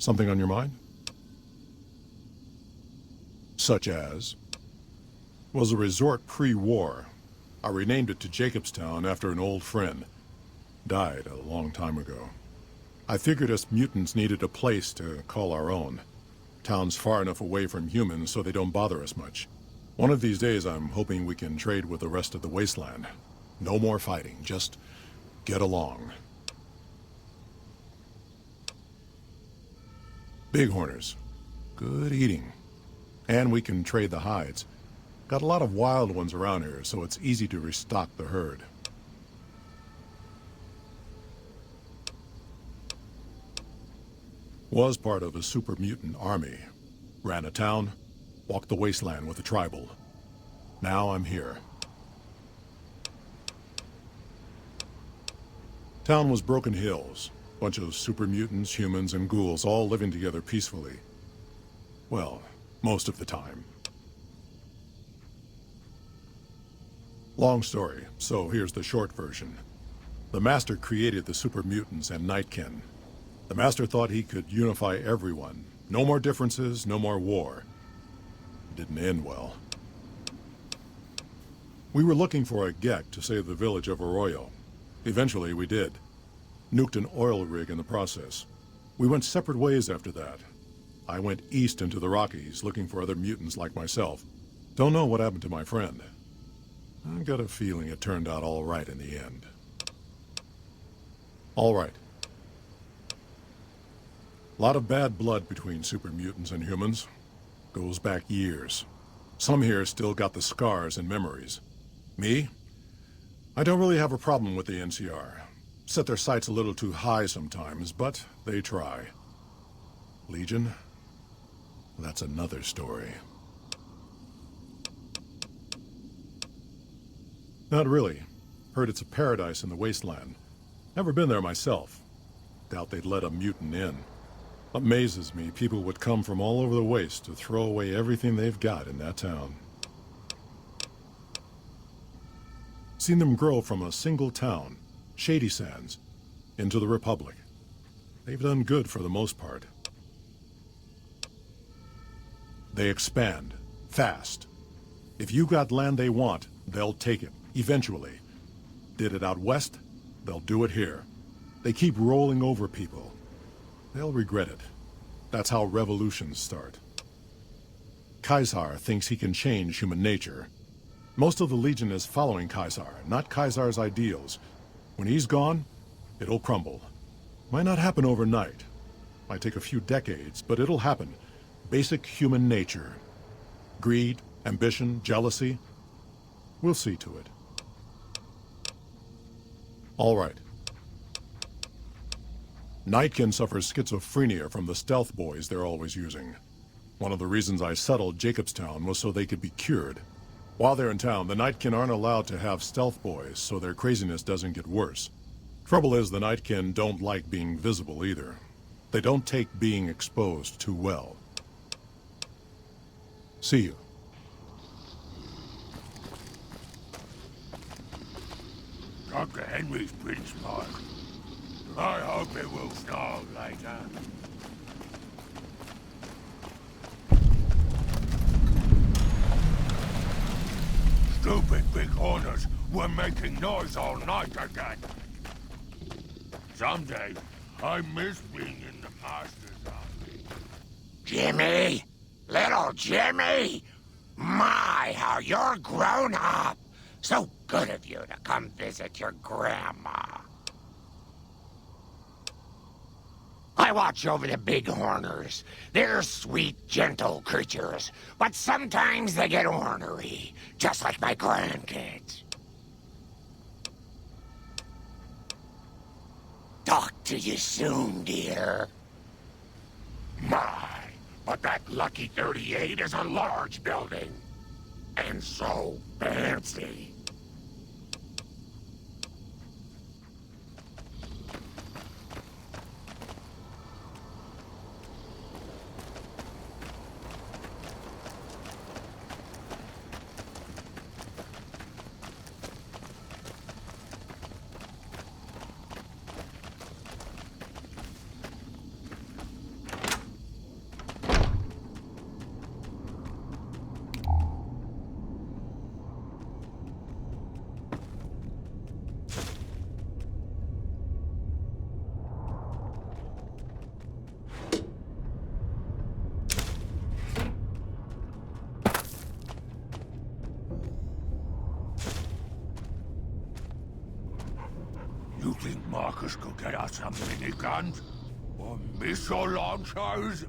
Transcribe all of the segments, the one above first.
Something on your mind? Such as? Was a resort pre-war. I renamed it to Jacobstown after an old friend. Died a long time ago. I figured us mutants needed a place to call our own. Town's far enough away from humans so they don't bother us much. One of these days I'm hoping we can trade with the rest of the wasteland. No more fighting, just get along. Bighorners. Good eating. And we can trade the hides. Got a lot of wild ones around here, so it's easy to restock the herd. Was part of a super mutant army. Ran a town, walked the wasteland with a tribal. Now I'm here. Town was Broken Hills. Bunch of super mutants, humans, and ghouls all living together peacefully. Well, most of the time. Long story, so here's the short version. The Master created the super mutants and Nightkin. The Master thought he could unify everyone. No more differences, no more war. It didn't end well. We were looking for a Gek to save the village of Arroyo. Eventually, we did. Nuked an oil rig in the process. We went separate ways after that. I went east into the Rockies, looking for other mutants like myself. Don't know what happened to my friend. I got a feeling it turned out all right in the end. All right. A lot of bad blood between super mutants and humans. Goes back years. Some here still got the scars and memories. Me? I don't really have a problem with the NCR. Set their sights a little too high sometimes, but they try. Legion? That's another story. Not really. Heard it's a paradise in the wasteland. Never been there myself. Doubt they'd let a mutant in. Amazes me people would come from all over the waste to throw away everything they've got in that town. Seen them grow from a single town, Shady Sands, into the Republic. They've done good for the most part. They expand, fast. If you got land they want, they'll take it, eventually. Did it out west, they'll do it here. They keep rolling over people. They'll regret it. That's how revolutions start. Caesar thinks he can change human nature. Most of the Legion is following Caesar, not Caesar's ideals. When he's gone, it'll crumble. Might not happen overnight. Might take a few decades, but it'll happen. Basic human nature. Greed, ambition, jealousy. We'll see to it. All right. Nightkin suffers schizophrenia from the stealth boys they're always using. One of the reasons I settled Jacobstown was so they could be cured. While they're in town, the Nightkin aren't allowed to have stealth boys, so their craziness doesn't get worse. Trouble is, the Nightkin don't like being visible either. They don't take being exposed too well. See you. Dr. Henry's pretty smart. I hope it will snow later. Stupid Bighorners were making noise all night again. Someday, I miss being in the Master's army. Jimmy! Little Jimmy! My, how you're grown up! So good of you to come visit your grandma. I watch over the Bighorners. They're sweet, gentle creatures, but sometimes they get ornery, just like my grandkids. Talk to you soon, dear. My, but that Lucky 38 is a large building. And so fancy. You think Marcus could get us some miniguns? Or missile launchers?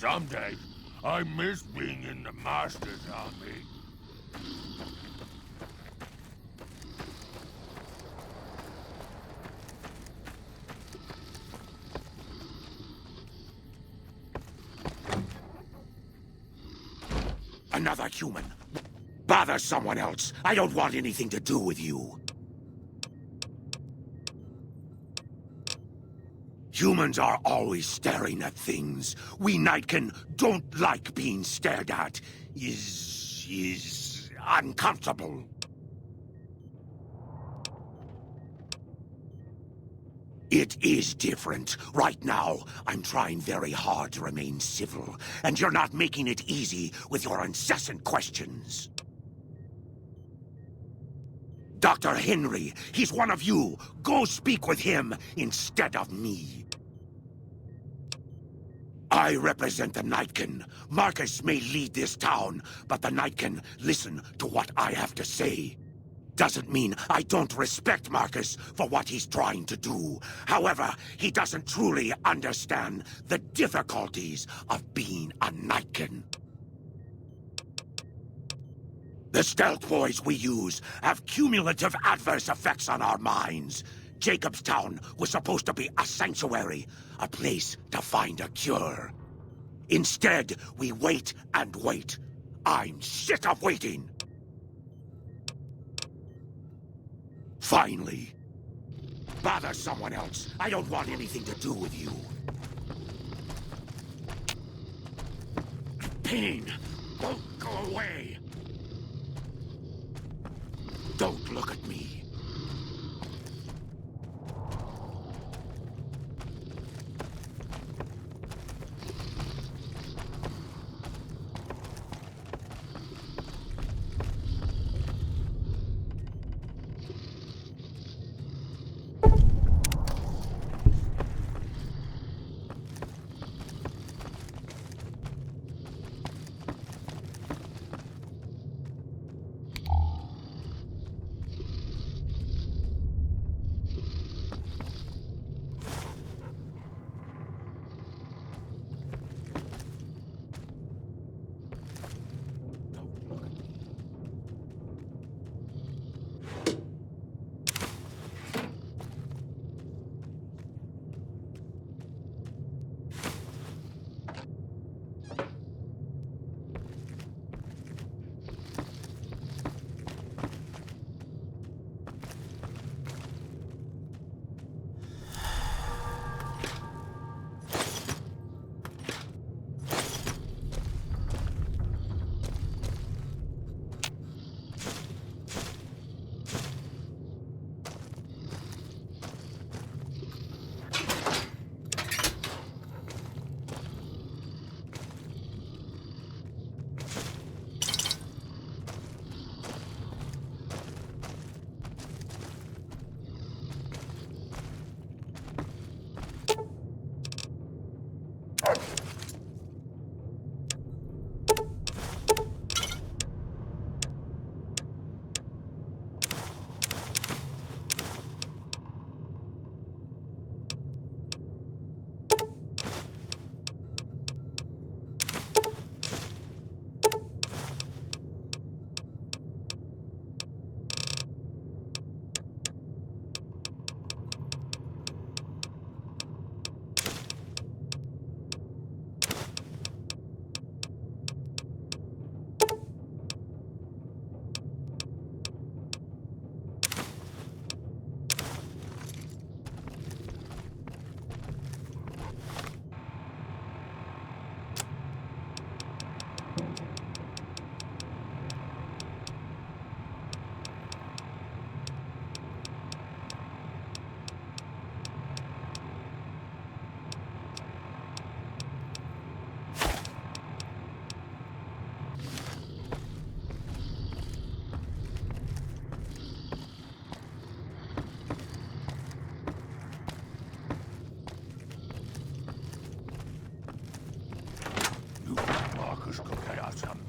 Someday, I miss being in the Master's army. Another human. Bother someone else. I don't want anything to do with you. Humans are always staring at things. We Nightkin don't like being stared at. Is uncomfortable. It is different. Right now, I'm trying very hard to remain civil, and you're not making it easy with your incessant questions. Dr. Henry, he's one of you. Go speak with him instead of me. I represent the Nightkin. Marcus may lead this town, but the Nightkin listen to what I have to say. Doesn't mean I don't respect Marcus for what he's trying to do. However, he doesn't truly understand the difficulties of being a Nightkin. The stealth boys we use have cumulative adverse effects on our minds. Jacobstown was supposed to be a sanctuary, a place to find a cure. Instead, we wait and wait. I'm sick of waiting. Finally. Bother someone else. I don't want anything to do with you. Pain, don't go away. Don't look at me.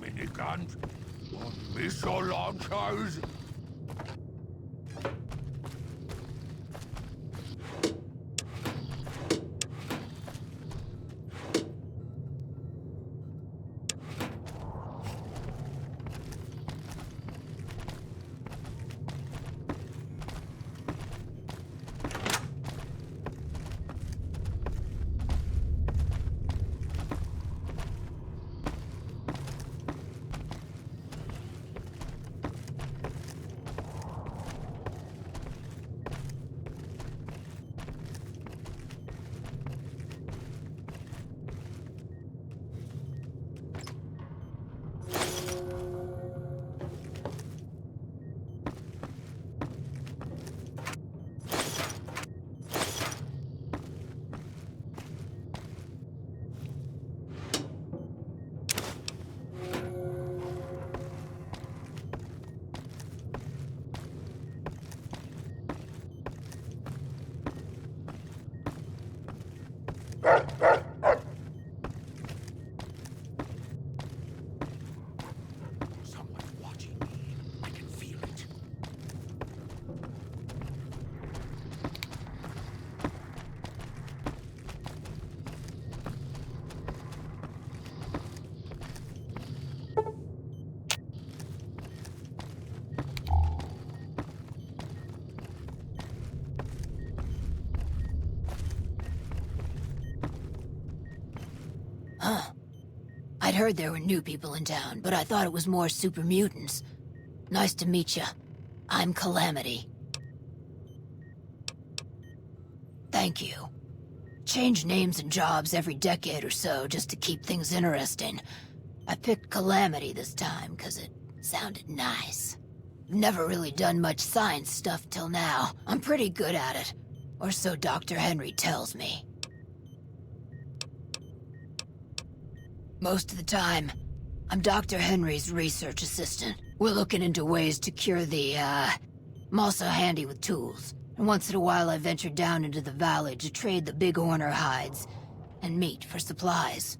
Miniguns on missile launchers. Someone's watching me. I can feel it. Huh. I'd heard there were new people in town, but I thought it was more super mutants. Nice to meet ya. I'm Calamity. Thank you. Change names and jobs every decade or so just to keep things interesting. I picked Calamity this time because it sounded nice. Never really done much science stuff till now. I'm pretty good at it. Or so Dr. Henry tells me. Most of the time, I'm Dr. Henry's research assistant. We're looking into ways to cure the, I'm also handy with tools. And once in a while I venture down into the valley to trade the big Horner hides and meat for supplies.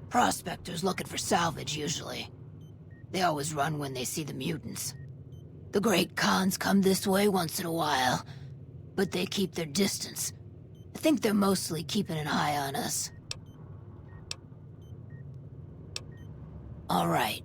Prospectors looking for salvage, usually. They always run when they see the mutants. The Great Khans come this way once in a while, but they keep their distance. I think they're mostly keeping an eye on us. All right.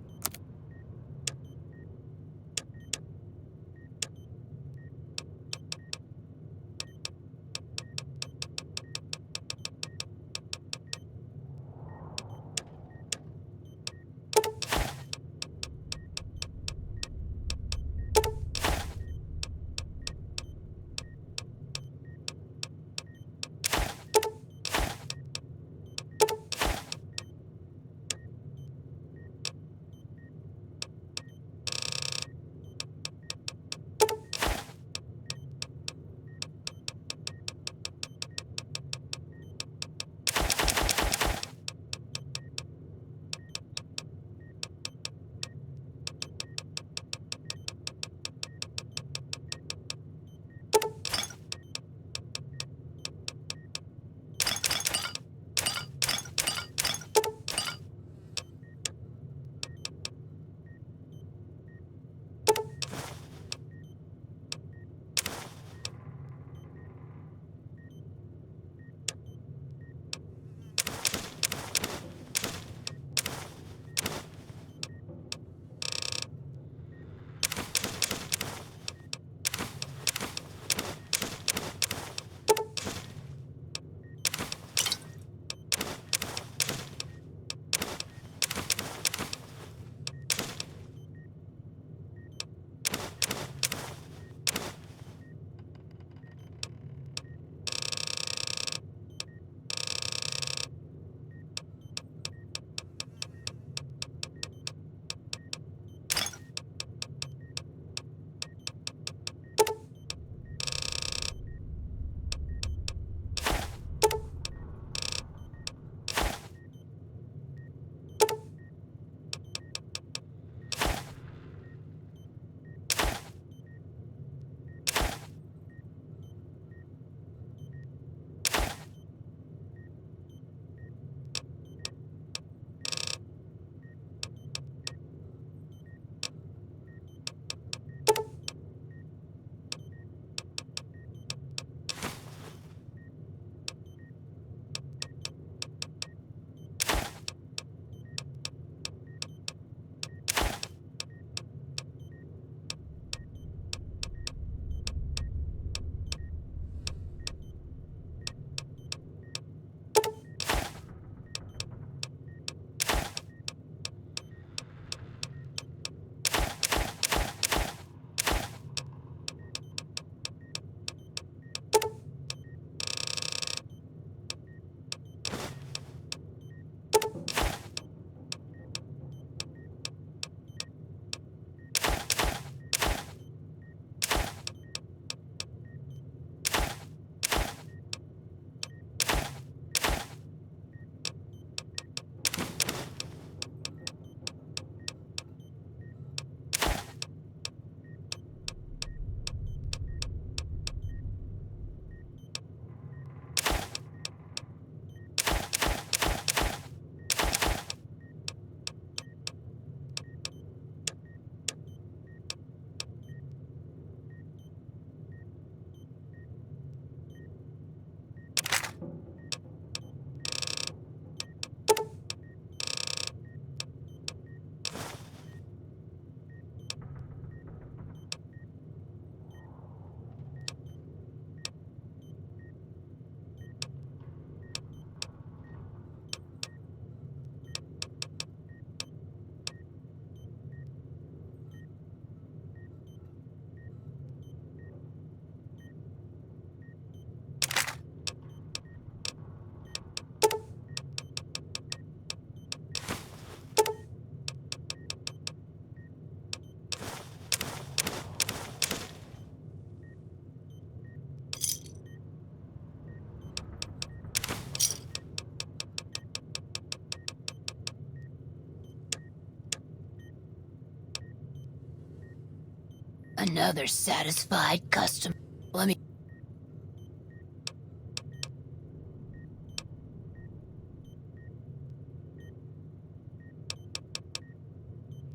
Another satisfied customer. Let me...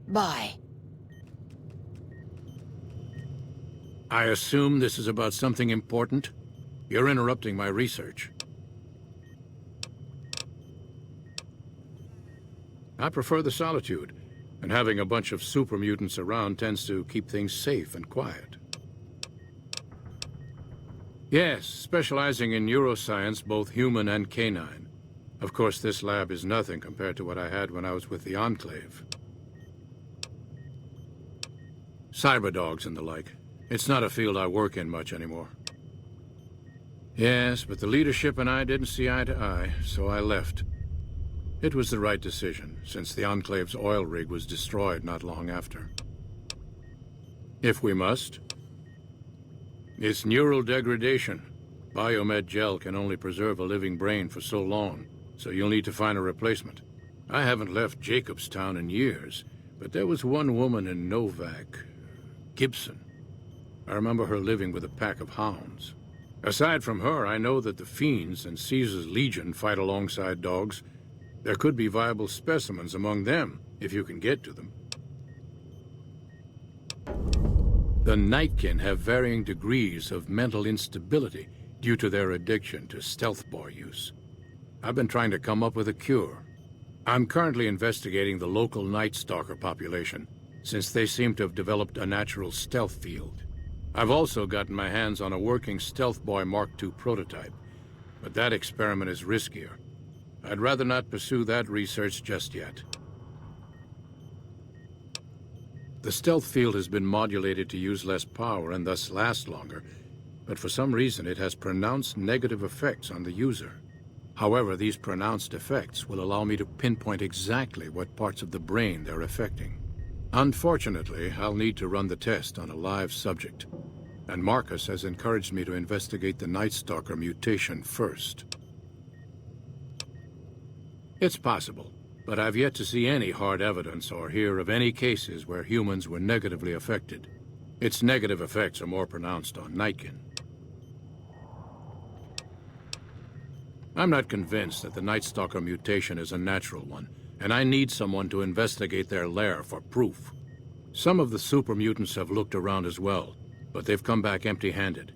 Bye. I assume this is about something important? You're interrupting my research. I prefer the solitude, and having a bunch of super mutants around tends to keep things safe and quiet. Yes, specializing in neuroscience, both human and canine. Of course, this lab is nothing compared to what I had when I was with the Enclave. Cyberdogs and the like. It's not a field I work in much anymore. Yes, but the leadership and I didn't see eye to eye, so I left. It was the right decision, since the Enclave's oil rig was destroyed not long after. If we must. It's neural degradation. Biomed gel can only preserve a living brain for so long, so you'll need to find a replacement. I haven't left Jacobstown in years, but there was one woman in Novak, Gibson. I remember her living with a pack of hounds. Aside from her, I know that the Fiends and Caesar's Legion fight alongside dogs. There could be viable specimens among them, if you can get to them. The Nightkin have varying degrees of mental instability due to their addiction to stealth boy use. I've been trying to come up with a cure. I'm currently investigating the local Night Stalker population, since they seem to have developed a natural stealth field. I've also gotten my hands on a working Stealth Boy Mark II prototype, but that experiment is riskier. I'd rather not pursue that research just yet. The stealth field has been modulated to use less power and thus last longer, but for some reason it has pronounced negative effects on the user. However, these pronounced effects will allow me to pinpoint exactly what parts of the brain they're affecting. Unfortunately, I'll need to run the test on a live subject, and Marcus has encouraged me to investigate the Night Stalker mutation first. It's possible, but I've yet to see any hard evidence or hear of any cases where humans were negatively affected. Its negative effects are more pronounced on Nightkin. I'm not convinced that the Night Stalker mutation is a natural one, and I need someone to investigate their lair for proof. Some of the super mutants have looked around as well, but they've come back empty-handed.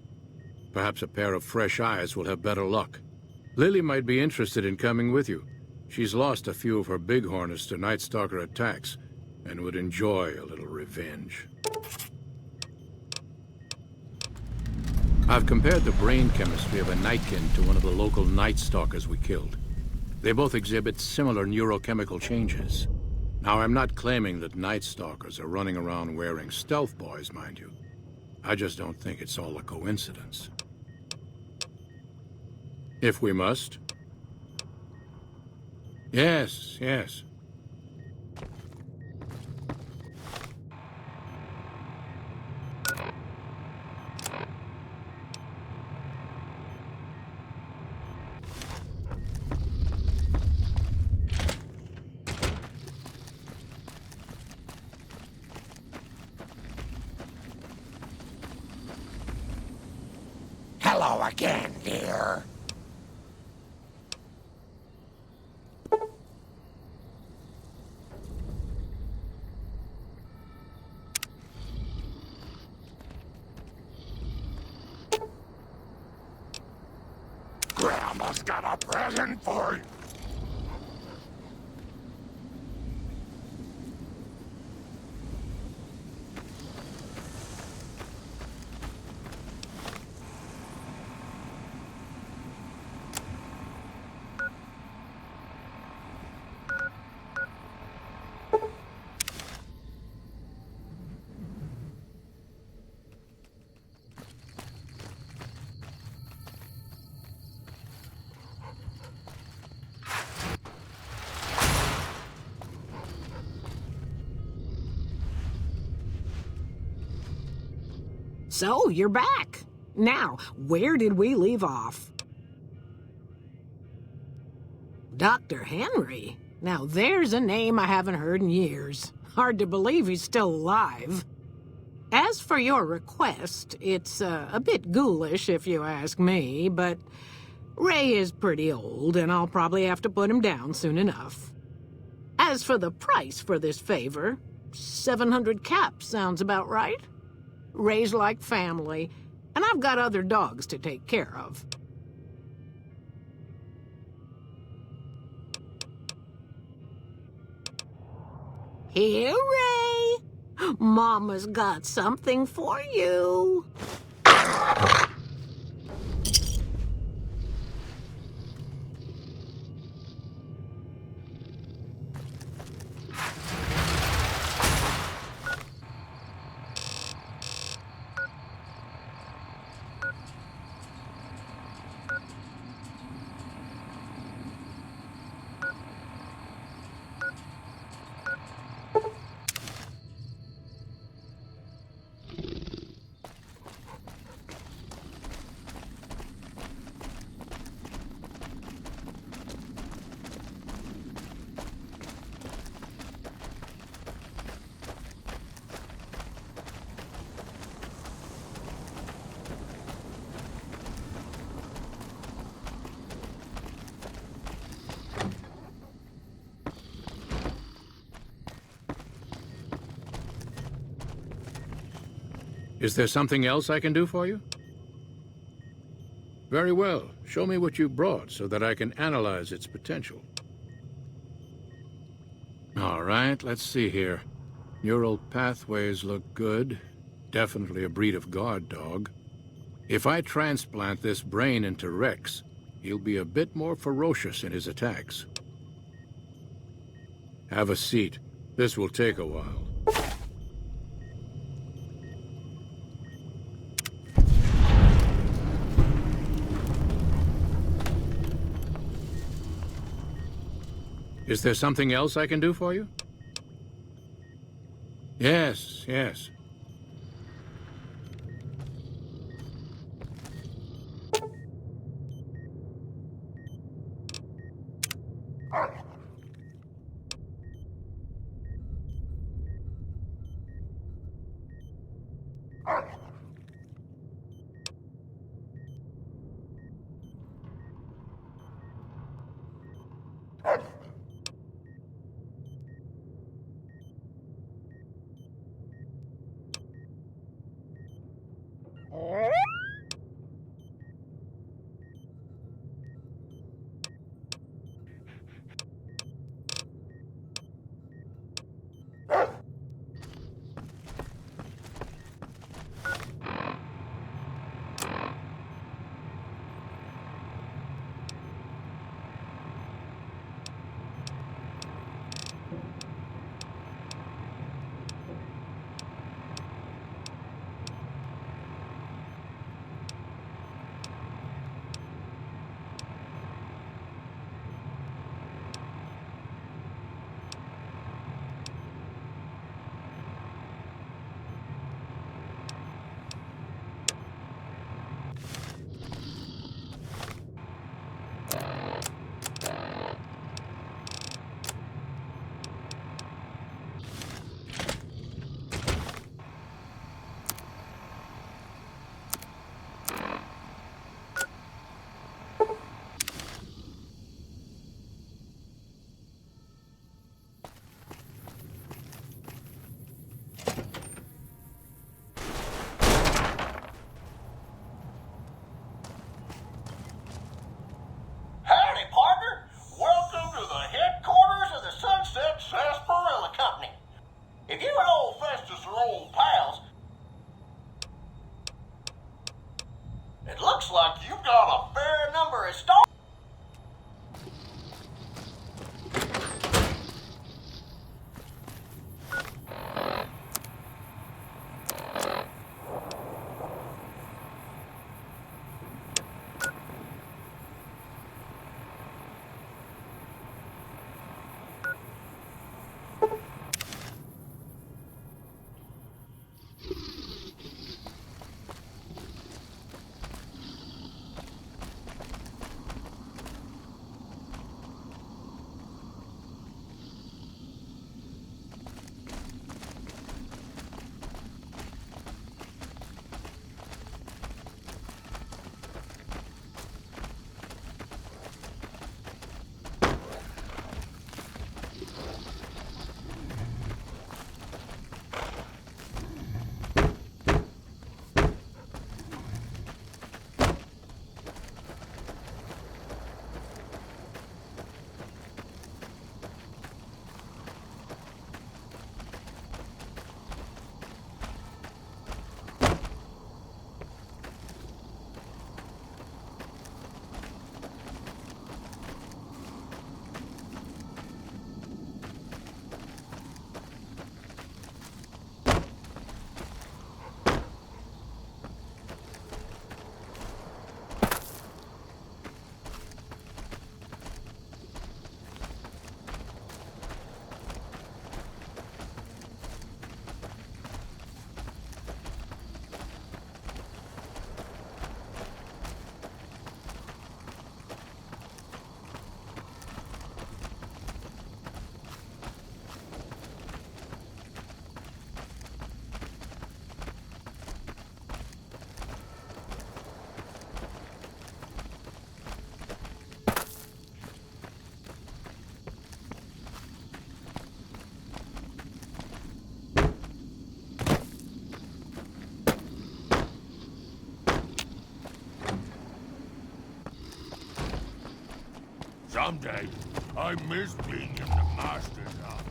Perhaps a pair of fresh eyes will have better luck. Lily might be interested in coming with you. She's lost a few of her bighorners to Night Stalker attacks, and would enjoy a little revenge. I've compared the brain chemistry of a Nightkin to one of the local Night Stalkers we killed. They both exhibit similar neurochemical changes. Now, I'm not claiming that Night Stalkers are running around wearing stealth boys, mind you. I just don't think it's all a coincidence. If we must. Yes, yes. Hello again, dear. Grandma's got a present for you. So, you're back. Now, where did we leave off? Dr. Henry? Now there's a name I haven't heard in years. Hard to believe he's still alive. As for your request, it's a bit ghoulish if you ask me, but Ray is pretty old, and I'll probably have to put him down soon enough. As for the price for this favor, 700 caps sounds about right. Ray's like family, and I've got other dogs to take care of. Here, Ray. Mama's got something for you. Is there something else I can do for you? Very well. Show me what you brought so that I can analyze its potential. All right, let's see here. Neural pathways look good. Definitely a breed of guard dog. If I transplant this brain into Rex, he'll be a bit more ferocious in his attacks. Have a seat. This will take a while. Is there something else I can do for you? Yes, yes. Howdy, partner. Welcome to the headquarters of the Sunset Sarsaparilla Company. If you and old Festus are old pals, it looks like you've got a fair number of stars. Someday, I miss being in the Master's office.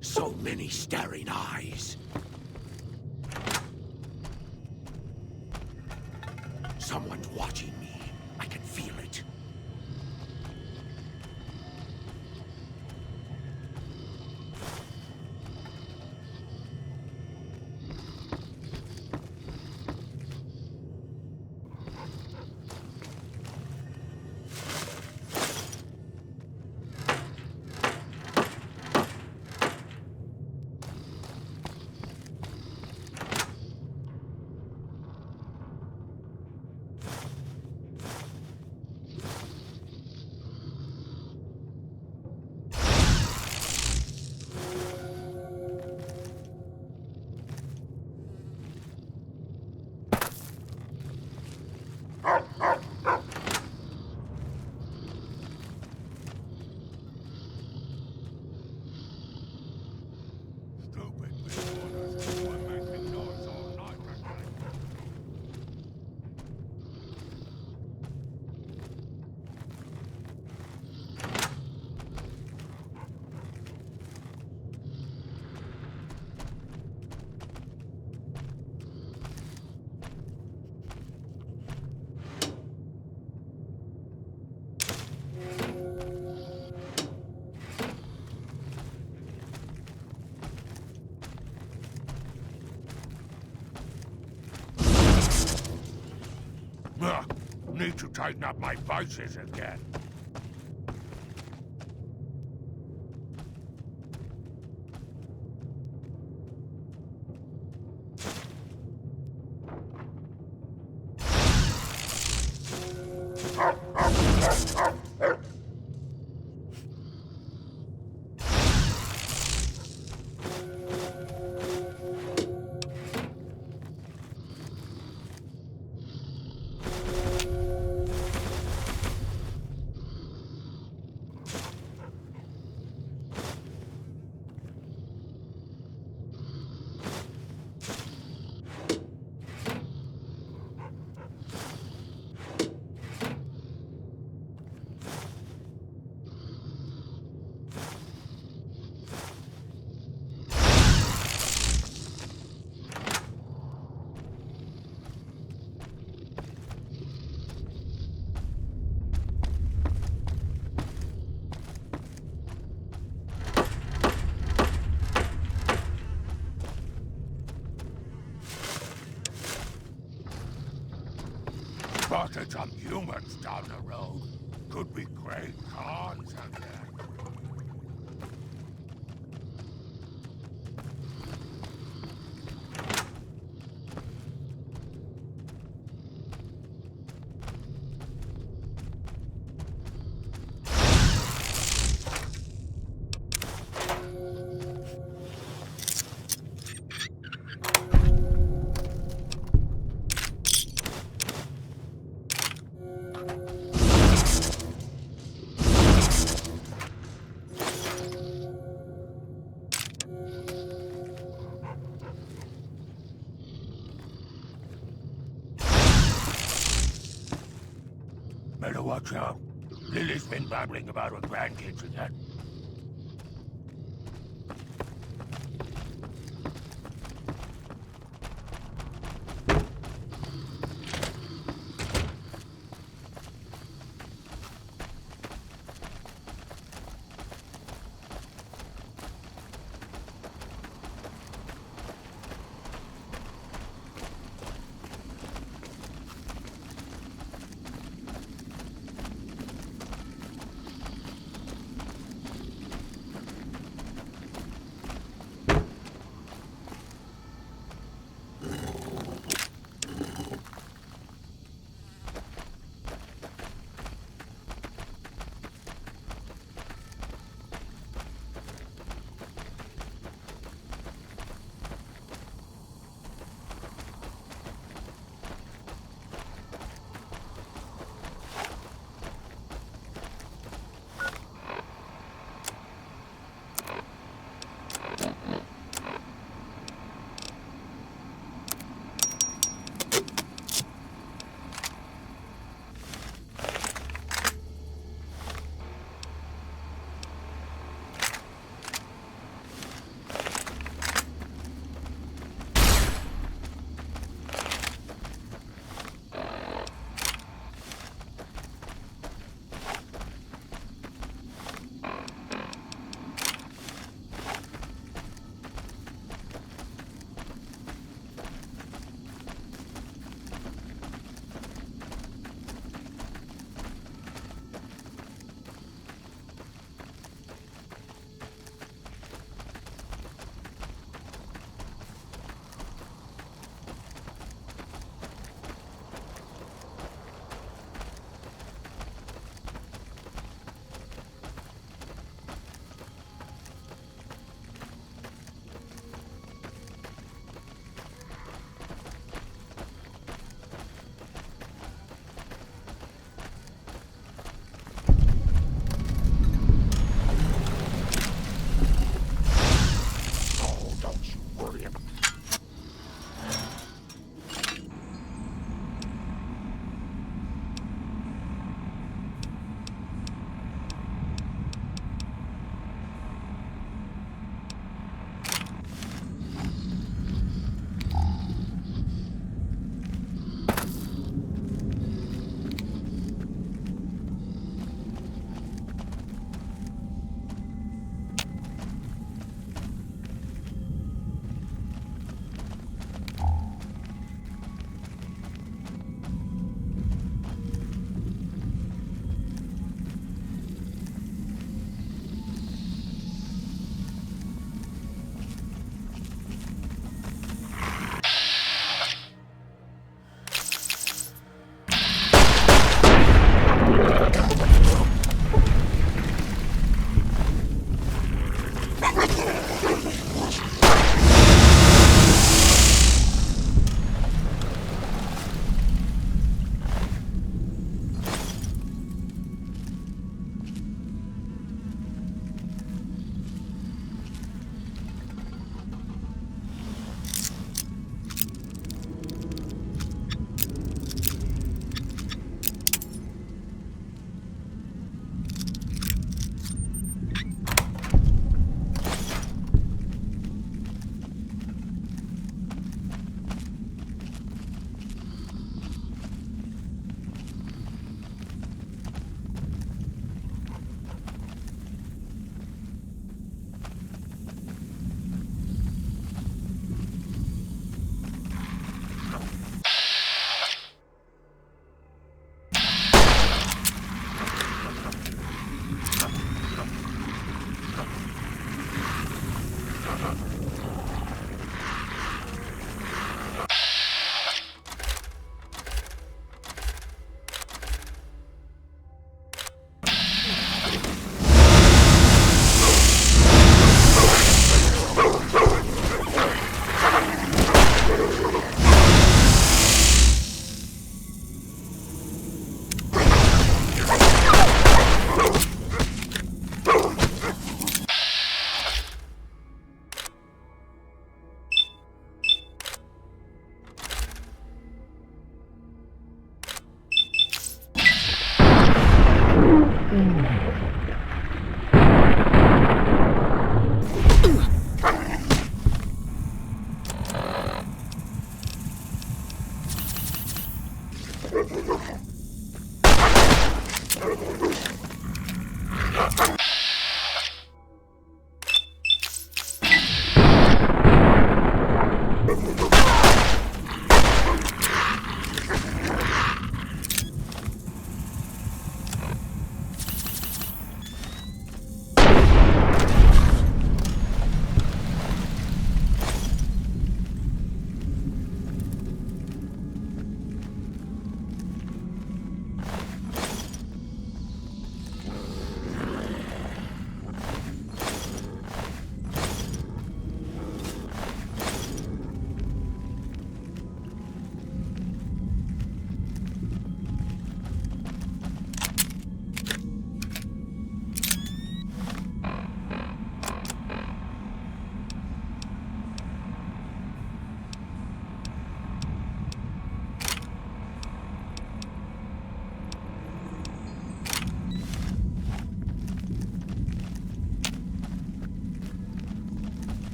So many staring eyes. Someone's watching me. I can feel it. Stupid reporters who are making noise all night. Need to tighten up my vices again. Spotted some humans down the road. Could be great cons out there. Better watch out. Lily's been babbling about her grandkids again.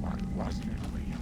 That one wasn't real.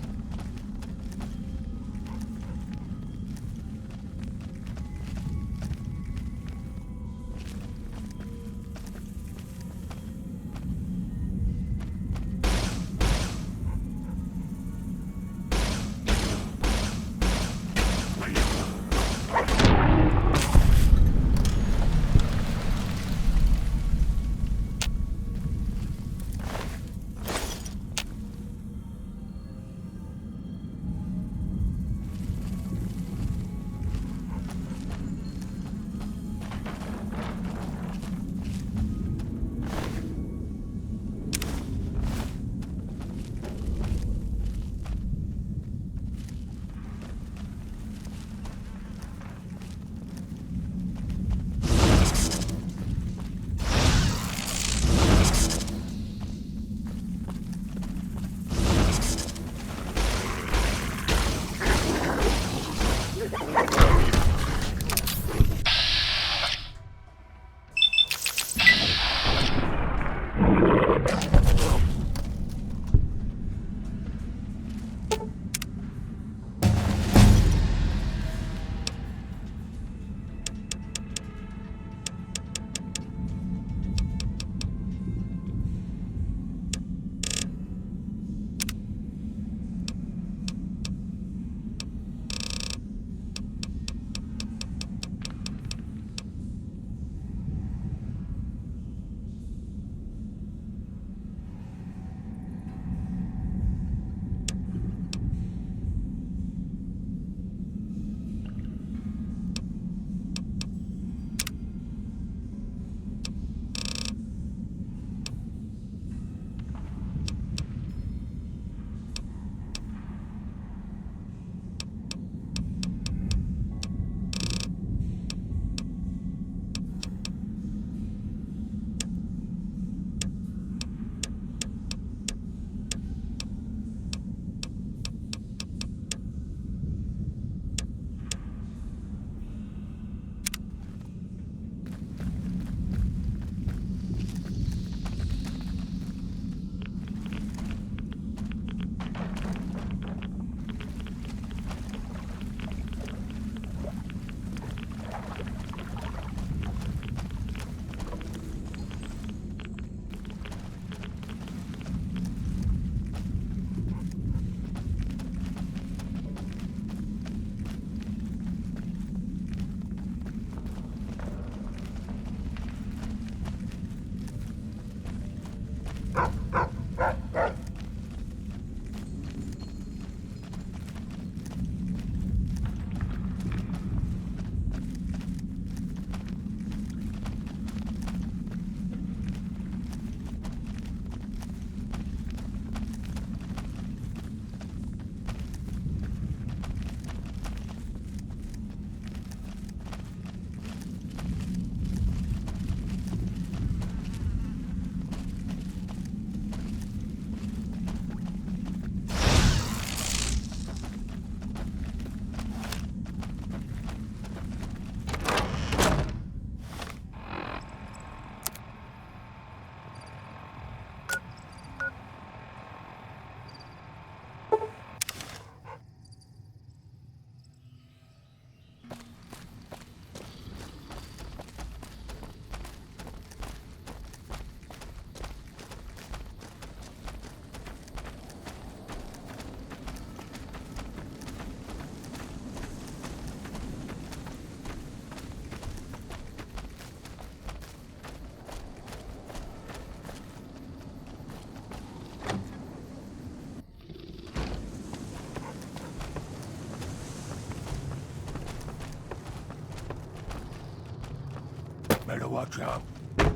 Better watch out.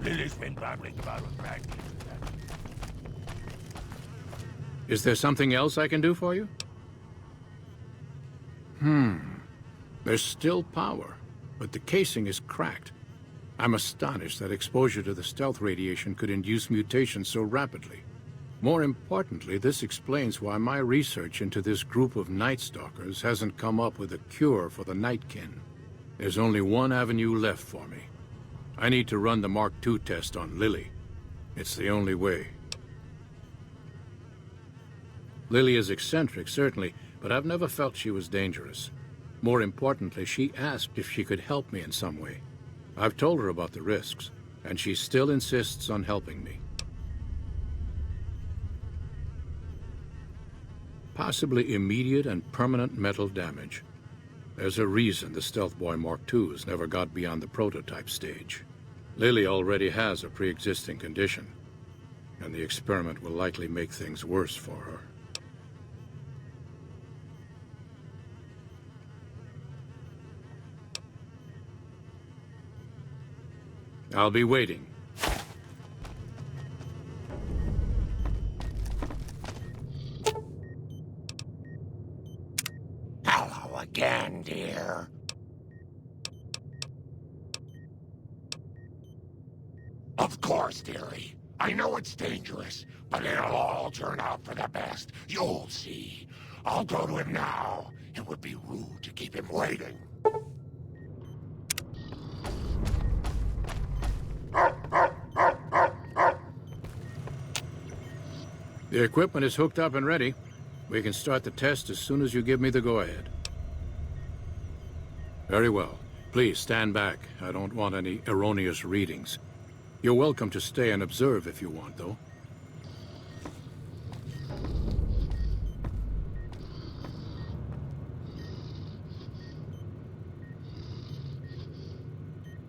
Lily's been babbling about her grandkids. Is there something else I can do for you? There's still power, but the casing is cracked. I'm astonished that exposure to the stealth radiation could induce mutations so rapidly. More importantly, this explains why my research into this group of Night Stalkers hasn't come up with a cure for the Nightkin. There's only one avenue left for me. I need to run the Mark II test on Lily. It's the only way. Lily is eccentric, certainly, but I've never felt she was dangerous. More importantly, she asked if she could help me in some way. I've told her about the risks, and she still insists on helping me. Possibly immediate and permanent metal damage. There's a reason the Stealth Boy Mark IIs never got beyond the prototype stage. Lily already has a pre-existing condition, and the experiment will likely make things worse for her. I'll be waiting. Hello again, dear. Of course, dearie. I know it's dangerous, but it'll all turn out for the best. You'll see. I'll go to him now. It would be rude to keep him waiting. The equipment is hooked up and ready. We can start the test as soon as you give me the go-ahead. Very well. Please stand back. I don't want any erroneous readings. You're welcome to stay and observe if you want, though.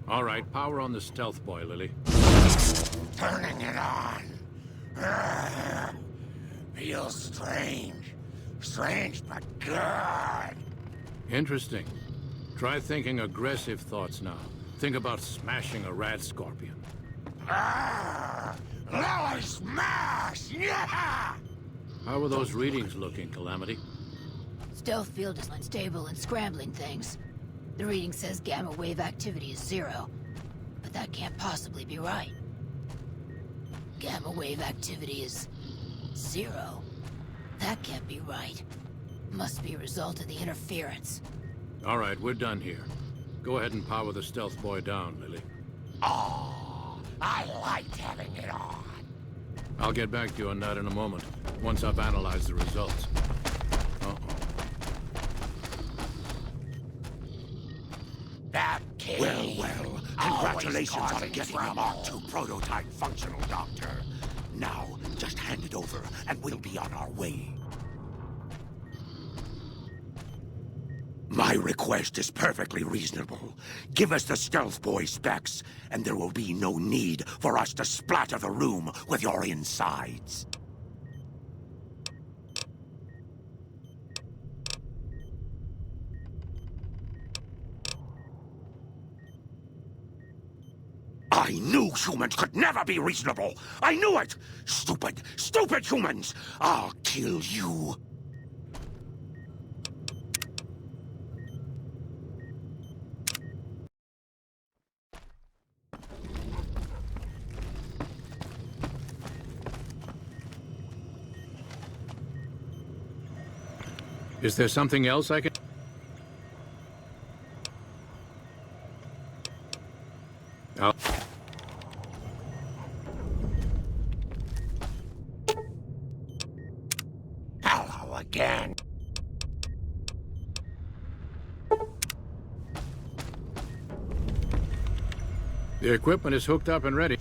All right, power on the Stealth Boy, Lily. Turning it on. Feels strange. Strange, but good. Interesting. Try thinking aggressive thoughts now. Think about smashing a rad scorpion. Lily smash! Yeah! How are those readings looking, Calamity? Stealth field is unstable and scrambling things. The reading says gamma wave activity is 0, but that can't possibly be right. Gamma wave activity is 0. That can't be right. Must be a result of the interference. All right, we're done here. Go ahead and power the Stealth Boy down, Lily. Oh, I liked having it on. I'll get back to you on that in a moment, once I've analyzed the results. Uh-oh. That kid. Well, congratulations on getting a Mark II prototype functional, Doctor. Now, just hand it over, and we'll be on our way. My request is perfectly reasonable. Give us the Stealth Boy specs, and there will be no need for us to splatter the room with your insides. I knew humans could never be reasonable! I knew it! Stupid, stupid humans! I'll kill you! Is there something else I can... Hello again. The equipment is hooked up and ready.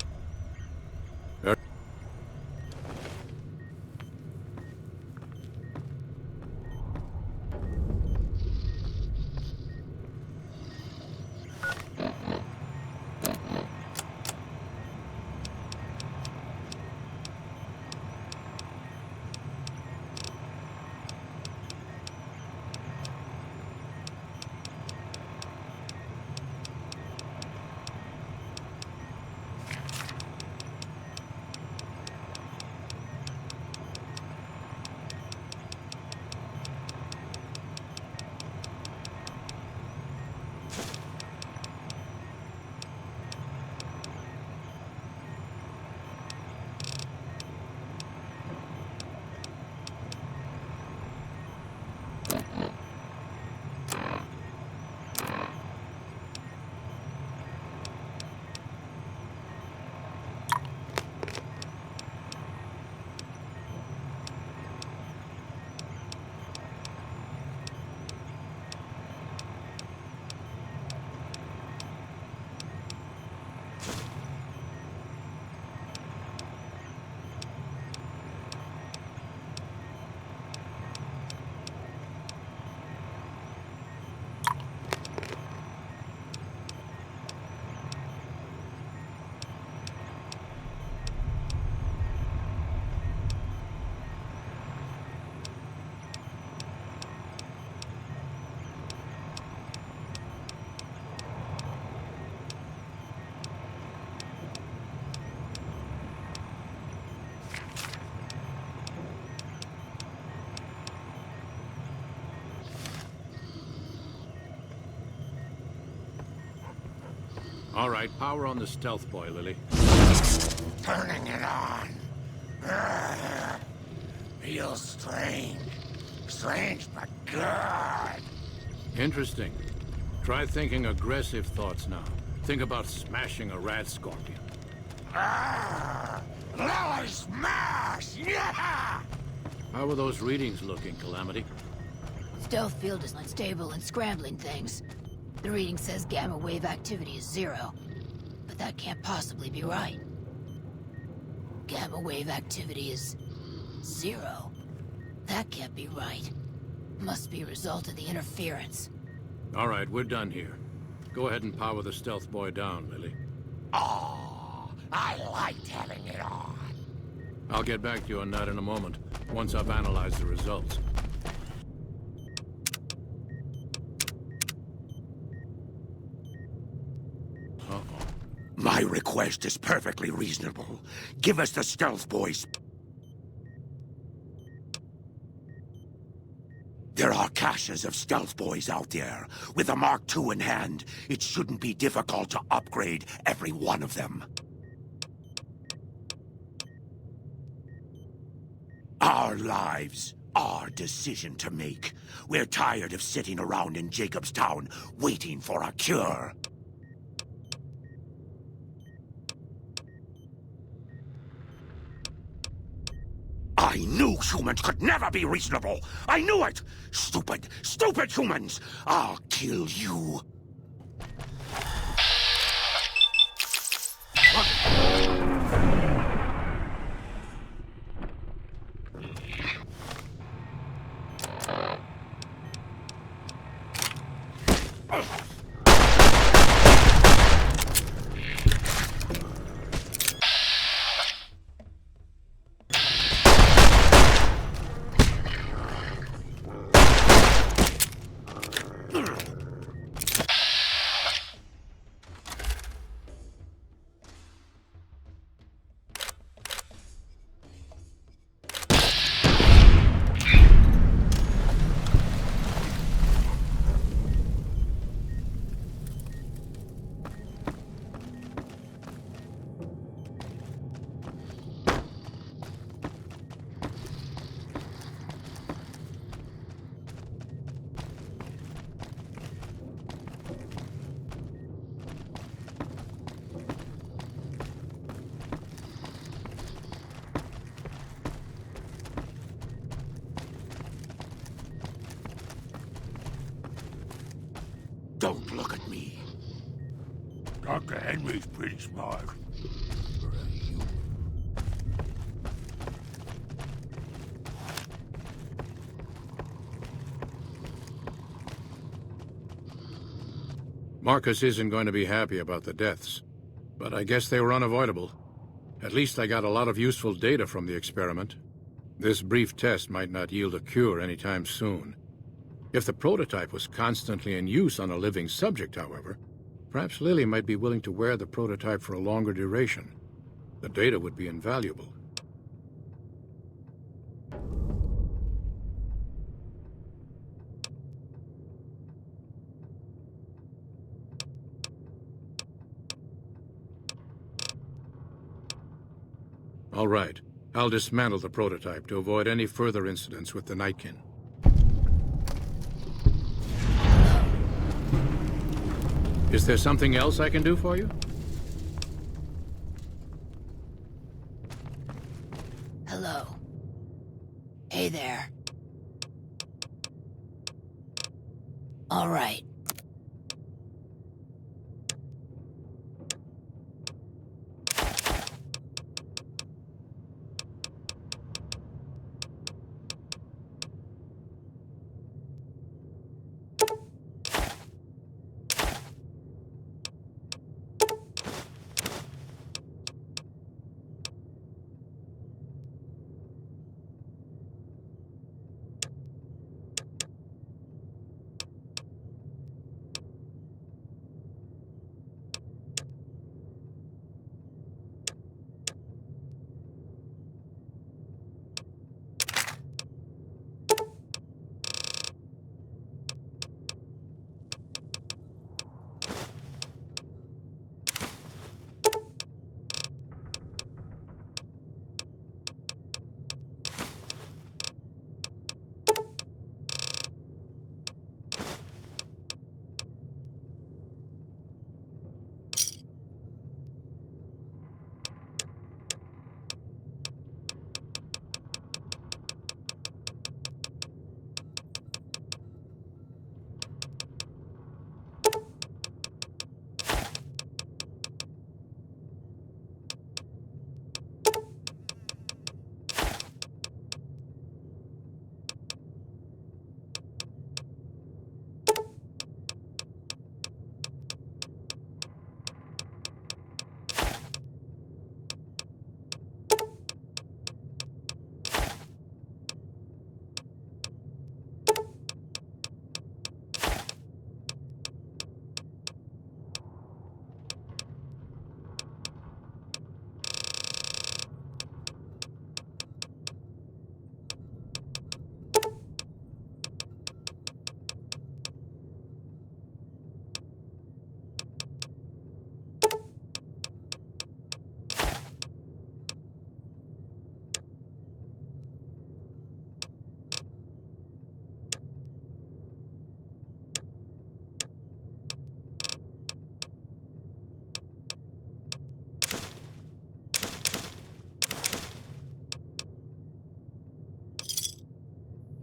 All right, power on the stealth boy, Lily. Turning it on. Feels strange. Strange, but good. Interesting. Try thinking aggressive thoughts now. Think about smashing a rat scorpion. Lily smash! Yeah! How are those readings looking, Calamity? Stealth field is unstable and scrambling things. The reading says gamma wave activity is 0. But that can't possibly be right. Gamma wave activity is 0. That can't be right. Must be a result of the interference. All right, we're done here. Go ahead and power the stealth boy down, Lily. Oh, I liked having it on. I'll get back to you on that in a moment, once I've analyzed the results. Uh-oh. My request is perfectly reasonable. Give us the stealth boys. There are caches of stealth boys out there. With a Mark II in hand, it shouldn't be difficult to upgrade every one of them. Our lives, our decision to make. We're tired of sitting around in Jacobstown waiting for a cure. I knew humans could never be reasonable! I knew it! Stupid, stupid humans! I'll kill you! Don't look at me. Dr. Henry's pretty smart. For a human. Marcus isn't going to be happy about the deaths, but I guess they were unavoidable. At least I got a lot of useful data from the experiment. This brief test might not yield a cure anytime soon. If the prototype was constantly in use on a living subject, however, perhaps Lily might be willing to wear the prototype for a longer duration. The data would be invaluable. All right. I'll dismantle the prototype to avoid any further incidents with the Nightkin. Is there something else I can do for you? Hello. Hey there. All right.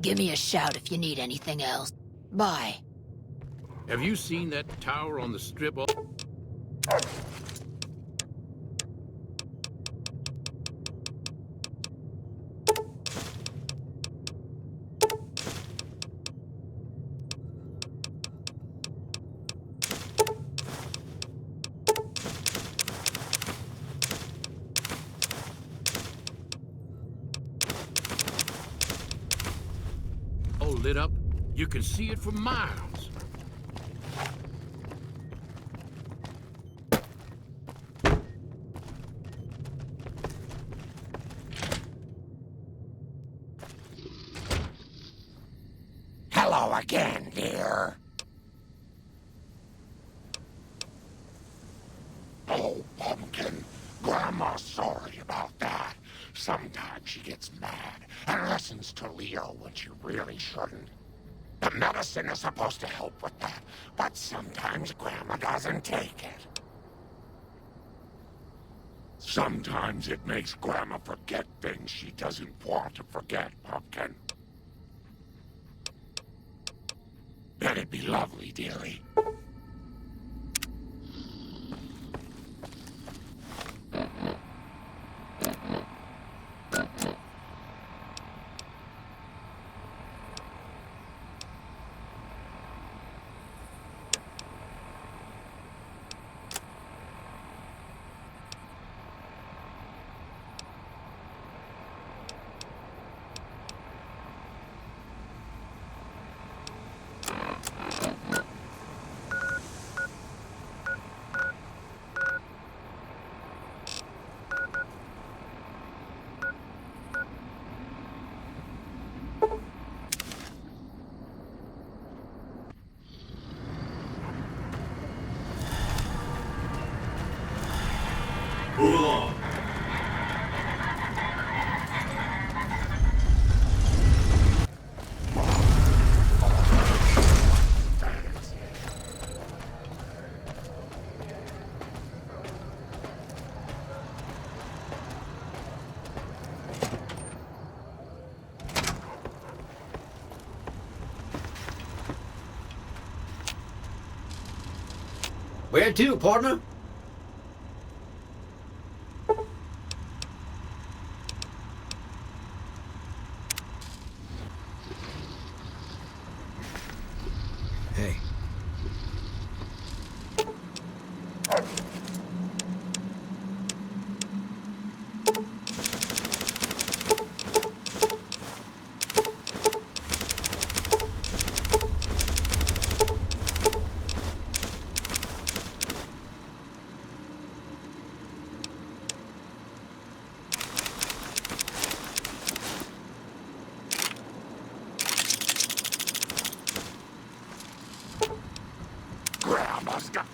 Give me a shout if you need anything else. Bye. Have you seen that tower on the strip? All lit up? You can see it for miles. Hello again, dear. Oh, Pumpkin. Grandma's sorry about that. Sometimes she gets mad and listens to Leo when she really shouldn't. The medicine is supposed to help with that, but sometimes Grandma doesn't take it. Sometimes it makes Grandma forget things she doesn't want to forget, Pumpkin. That'd be lovely, dearie. Move along. Where to, partner? Hey. Grandma's got